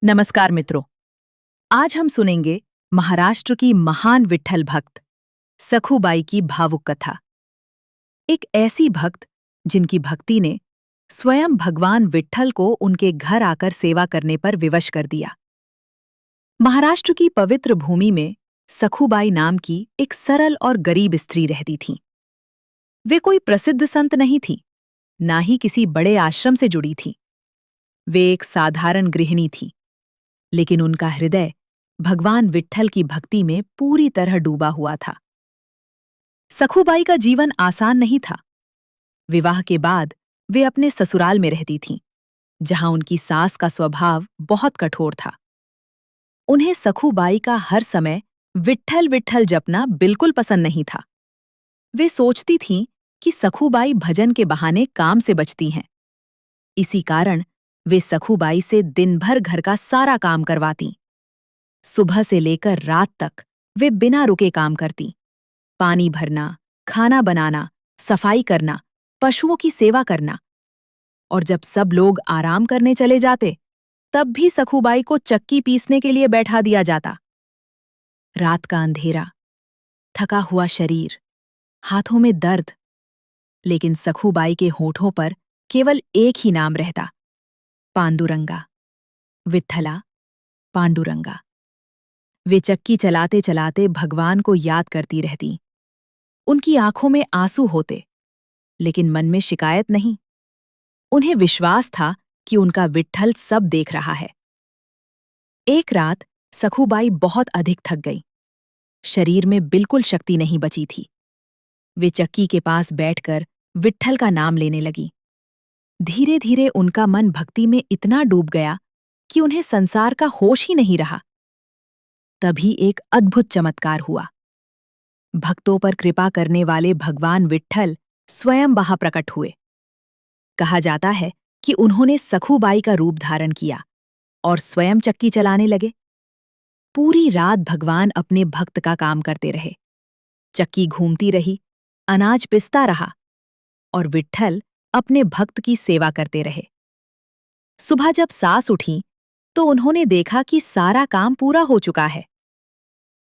नमस्कार मित्रों। आज हम सुनेंगे महाराष्ट्र की महान विट्ठल भक्त सखूबाई की भावुक कथा। एक ऐसी भक्त जिनकी भक्ति ने स्वयं भगवान विट्ठल को उनके घर आकर सेवा करने पर विवश कर दिया। महाराष्ट्र की पवित्र भूमि में सखूबाई नाम की एक सरल और गरीब स्त्री रहती थीं। वे कोई प्रसिद्ध संत नहीं थी, ना ही किसी बड़े आश्रम से जुड़ी थी। वे एक साधारण गृहिणी थी, लेकिन उनका हृदय भगवान विट्ठल की भक्ति में पूरी तरह डूबा हुआ था। सखूबाई का जीवन आसान नहीं था। विवाह के बाद वे अपने ससुराल में रहती थीं, जहां उनकी सास का स्वभाव बहुत कठोर था। उन्हें सखूबाई का हर समय विट्ठल विट्ठल जपना बिल्कुल पसंद नहीं था। वे सोचती थीं कि सखूबाई भजन के बहाने काम से बचती हैं। इसी कारण वे सखूबाई से दिन भर घर का सारा काम करवातीं। सुबह से लेकर रात तक वे बिना रुके काम करती। पानी भरना, खाना बनाना, सफाई करना, पशुओं की सेवा करना। और जब सब लोग आराम करने चले जाते, तब भी सखूबाई को चक्की पीसने के लिए बैठा दिया जाता। रात का अंधेरा, थका हुआ शरीर, हाथों में दर्द, लेकिन सखूबाई के होठों पर केवल एक ही नाम रहता, पांडुरंगा। विट्ठला, पांडुरंगा। वे चक्की चलाते चलाते भगवान को याद करती रहती। उनकी आंखों में आंसू होते, लेकिन मन में शिकायत नहीं। उन्हें विश्वास था कि उनका विट्ठल सब देख रहा है। एक रात सखूबाई बहुत अधिक थक गई। शरीर में बिल्कुल शक्ति नहीं बची थी। वे चक्की के पास बैठकर विट्ठल का नाम लेने लगी। धीरे धीरे उनका मन भक्ति में इतना डूब गया कि उन्हें संसार का होश ही नहीं रहा। तभी एक अद्भुत चमत्कार हुआ। भक्तों पर कृपा करने वाले भगवान विट्ठल स्वयं वहां प्रकट हुए। कहा जाता है कि उन्होंने सखूबाई का रूप धारण किया और स्वयं चक्की चलाने लगे। पूरी रात भगवान अपने भक्त का काम करते रहे। चक्की घूमती रही, अनाज पिसता रहा और विट्ठल अपने भक्त की सेवा करते रहे। सुबह जब सास उठी तो उन्होंने देखा कि सारा काम पूरा हो चुका है।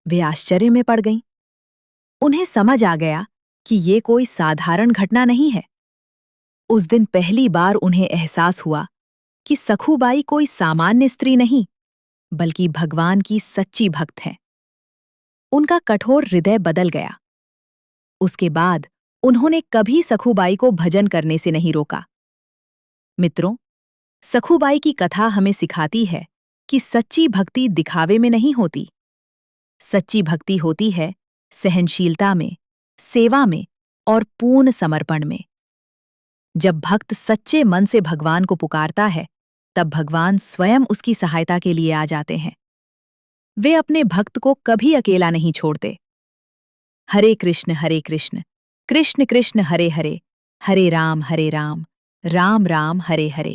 वे आश्चर्य में पड़ गईं। उन्हें समझ आ गया कि ये कोई साधारण घटना नहीं है। उस दिन पहली बार उन्हें एहसास हुआ कि सखूबाई कोई सामान्य स्त्री नहीं, बल्कि भगवान की सच्ची भक्त है। उनका कठोर हृदय बदल गया। उसके बाद उन्होंने कभी सखूबाई को भजन करने से नहीं रोका। मित्रों, सखूबाई की कथा हमें सिखाती है कि सच्ची भक्ति दिखावे में नहीं होती। सच्ची भक्ति होती है सहनशीलता में, सेवा में और पूर्ण समर्पण में। जब भक्त सच्चे मन से भगवान को पुकारता है, तब भगवान स्वयं उसकी सहायता के लिए आ जाते हैं। वे अपने भक्त को कभी अकेला नहीं छोड़ते। हरे कृष्ण कृष्ण कृष्ण हरे हरे, हरे राम राम राम हरे हरे।